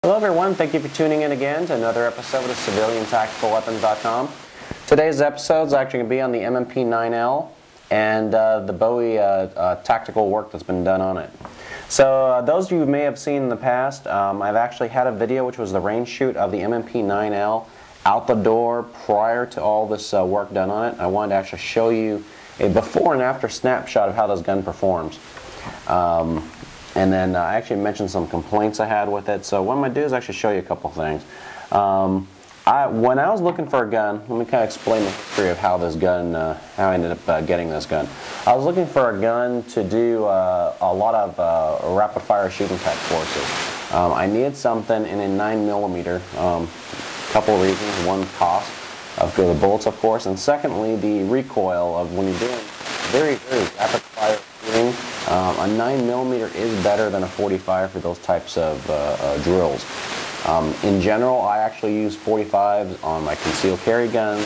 Hello everyone, thank you for tuning in again to another episode of CivilianTacticalWeapons.com. Today's episode is actually going to be on the M&P 9L and the Bowie tactical work that's been done on it. So those of you who may have seen in the past, I've actually had a video which was the range shoot of the M&P 9L out the door prior to all this work done on it. I wanted to actually show you a before and after snapshot of how this gun performs. And then I actually mentioned some complaints I had with it. So what I'm going to do is actually show you a couple things. When I was looking for a gun, let me kind of explain the history of how this gun, how I ended up getting this gun. I was looking for a gun to do a lot of rapid fire shooting type courses. I needed something in a 9mm. A couple of reasons. One, cost of the bullets, of course, and secondly, the recoil of when you're doing very, very rapid fire shooting. A 9mm is better than a 45 for those types of drills. In general, I actually use 45s on my concealed carry guns,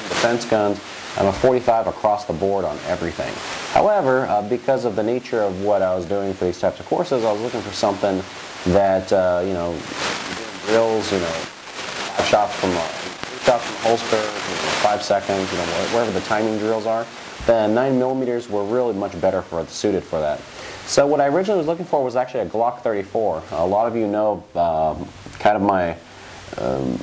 defense guns. I'm a 45 across the board on everything. However, because of the nature of what I was doing for these types of courses, I was looking for something that, you know, drills, you know, 5 shots from a holster, 5 seconds, you know, wherever the timing drills are. The 9mm were really much better suited for that. So what I originally was looking for was actually a Glock 34. A lot of you know kind of my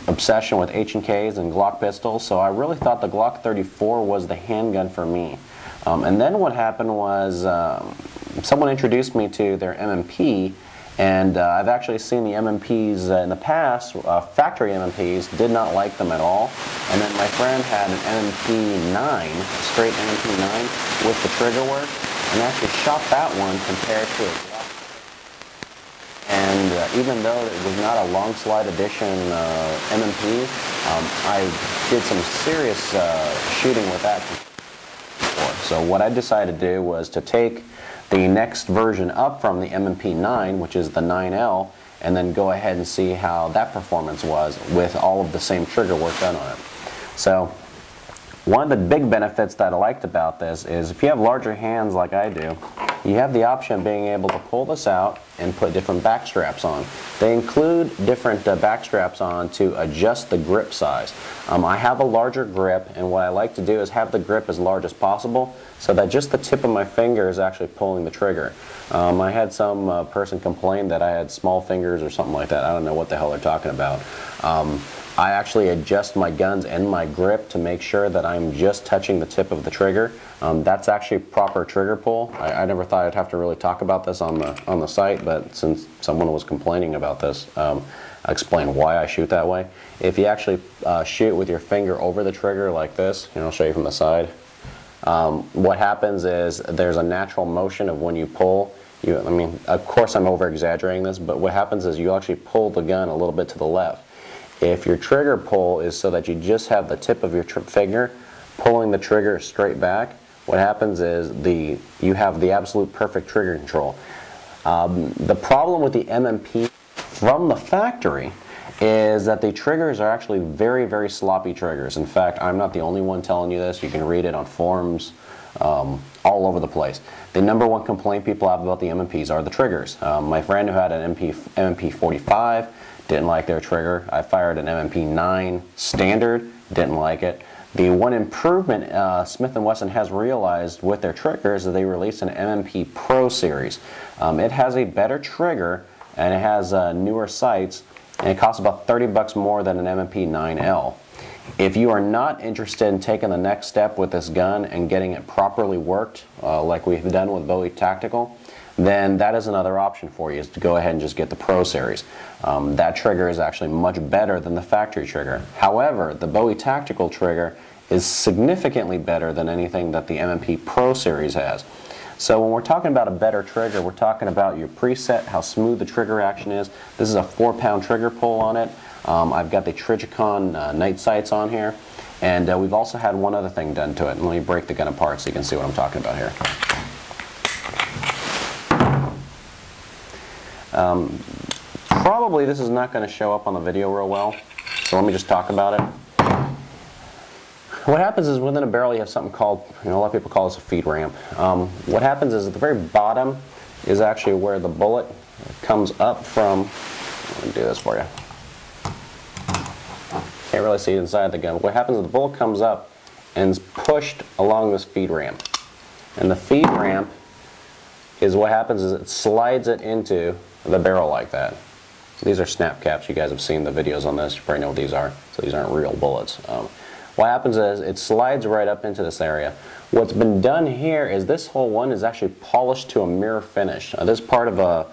obsession with H&Ks and Glock pistols, so I really thought the Glock 34 was the handgun for me. And then what happened was someone introduced me to their M&P, and I've actually seen the M&Ps in the past. Factory M&Ps did not like them at all. And then my friend had an M&P 9, straight M&P 9 with the trigger work, and actually shot that one compared to a Glock. And even though it was not a long slide edition M&P, I did some serious shooting with that before. So what I decided to do was to take the next version up from the M&P 9, which is the 9L, and then go ahead and see how that performance was with all of the same trigger work done on it. So one of the big benefits that I liked about this is if you have larger hands like I do, you have the option of being able to pull this out and put different back straps on. They include different back straps on to adjust the grip size. I have a larger grip, and what I like to do is have the grip as large as possible so that just the tip of my finger is actually pulling the trigger. I had some person complain that I had small fingers or something like that. I don't know what the hell they're talking about. I actually adjust my guns and my grip to make sure that I'm just touching the tip of the trigger. That's actually proper trigger pull. I never thought I'd have to really talk about this on the site, but since someone was complaining about this, I'll explain why I shoot that way. If you actually shoot with your finger over the trigger like this, I'll show you from the side, what happens is there's a natural motion of when you pull. I mean, of course I'm over-exaggerating this, but what happens is you actually pull the gun a little bit to the left. If your trigger pull is so that you just have the tip of your finger pulling the trigger straight back, what happens is you have the absolute perfect trigger control. The problem with the M&P from the factory is that the triggers are actually very, very sloppy triggers. In fact, I'm not the only one telling you this. You can read it on forums all over the place. The number one complaint people have about the M&Ps are the triggers. My friend who had an M&P 45 didn't like their trigger. I fired an M&P 9 standard, didn't like it. The one improvement Smith & Wesson has realized with their triggers is they released an M&P Pro series. It has a better trigger and it has newer sights, and it costs about 30 bucks more than an M&P 9L. If you are not interested in taking the next step with this gun and getting it properly worked, like we've done with Bowie Tactical, then that is another option for you, is to go ahead and just get the Pro Series. That trigger is actually much better than the factory trigger. However, the Bowie Tactical trigger is significantly better than anything that the M&P Pro Series has. So when we're talking about a better trigger, we're talking about your preset, how smooth the trigger action is. This is a 4-pound trigger pull on it. I've got the Trigicon night sights on here, and we've also had one other thing done to it. And let me break the gun apart so you can see what I'm talking about here. Probably this is not going to show up on the video real well, so let me just talk about it. What happens is within a barrel you have something called, a lot of people call this a feed ramp. What happens is at the very bottom is actually where the bullet comes up from Let me do this for you. Can't really see inside the gun. What happens is the bullet comes up and is pushed along this feed ramp. And the feed ramp is what happens is it slides it into the barrel like that. These are snap caps. You guys have seen the videos on this. You probably know what these are. So these aren't real bullets. What happens is it slides right up into this area. What's been done here is this whole one is actually polished to a mirror finish. This is part of a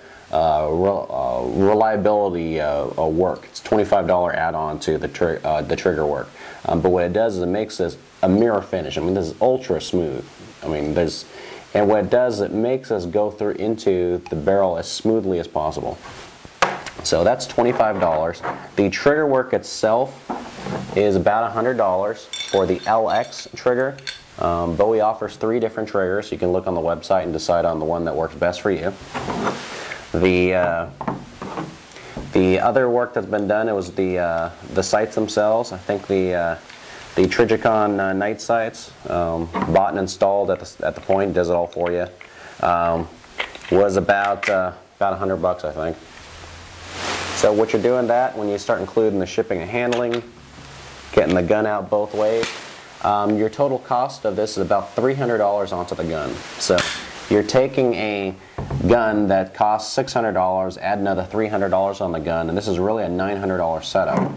reliability work. It's a $25 add-on to the trigger work. But what it does is it makes this a mirror finish. I mean, this is ultra smooth. I mean, and what it does is it makes us go through into the barrel as smoothly as possible. So that's $25. The trigger work itself is about $100 for the LX trigger. Bowie offers 3 different triggers. You can look on the website and decide on the one that works best for you. The other work that's been done, it was the sights themselves. I think the Trigicon night sights, bought and installed at the point, does it all for you. Was about $100, I think. So what you're doing that when you start including the shipping and handling, getting the gun out both ways, your total cost of this is about $300 onto the gun. So you're taking a gun that costs $600, add another $300 on the gun, and this is really a $900 setup.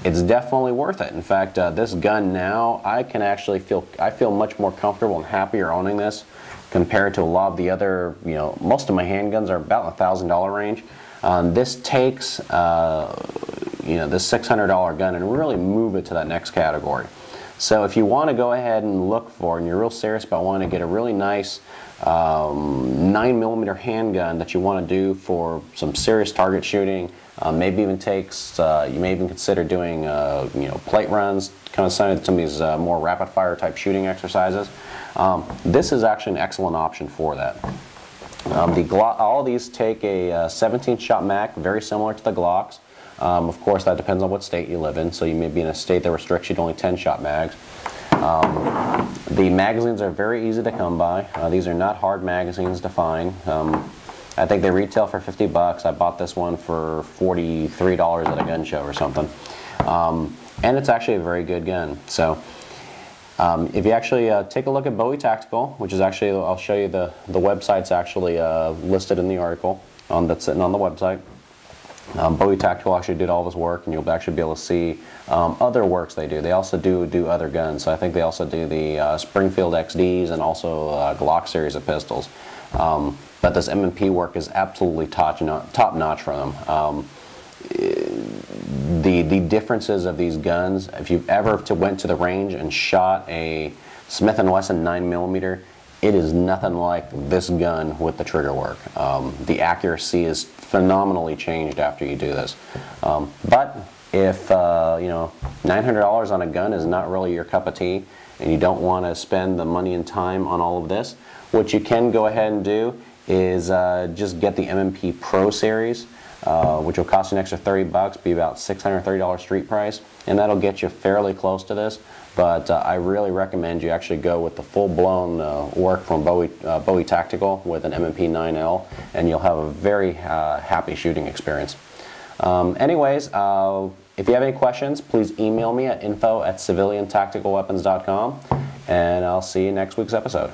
It's definitely worth it. In fact, this gun now, I feel much more comfortable and happier owning this compared to a lot of the other, most of my handguns are about $1,000 range. This takes, this $600 gun and really move it to that next category. So if you want to go ahead and look for, and you're real serious about wanting to get a really nice 9mm handgun that you want to do for some serious target shooting, maybe even you may even consider doing plate runs, kind of some of these more rapid fire type shooting exercises. This is actually an excellent option for that. All of these take a 17-shot mag, very similar to the Glocks. Of course, that depends on what state you live in, so you may be in a state that restricts you to only 10-shot mags. The magazines are very easy to come by. These are not hard magazines to find. I think they retail for $50. I bought this one for $43 at a gun show or something. And it's actually a very good gun. So if you actually take a look at Bowie Tactical, which is actually, I'll show you the website's actually listed in the article that's sitting on the website. Bowie Tactical actually did all this work, and you'll actually be able to see other works they do. They also do other guns. So I think they also do the Springfield XDs and also Glock series of pistols. But this M&P work is absolutely top-notch for them. The differences of these guns, if you've ever went to the range and shot a Smith & Wesson 9mm, it is nothing like this gun with the trigger work. The accuracy is phenomenally changed after you do this. But if $900 on a gun is not really your cup of tea, and you don't want to spend the money and time on all of this, what you can go ahead and do is just get the M&P Pro Series, which will cost you an extra $30, be about $630 street price, and that'll get you fairly close to this. But I really recommend you actually go with the full-blown work from Bowie Tactical with an M&P 9L, and you'll have a very happy shooting experience. Anyways, if you have any questions, please email me at info@civiliantacticalweapons.com, and I'll see you next week's episode.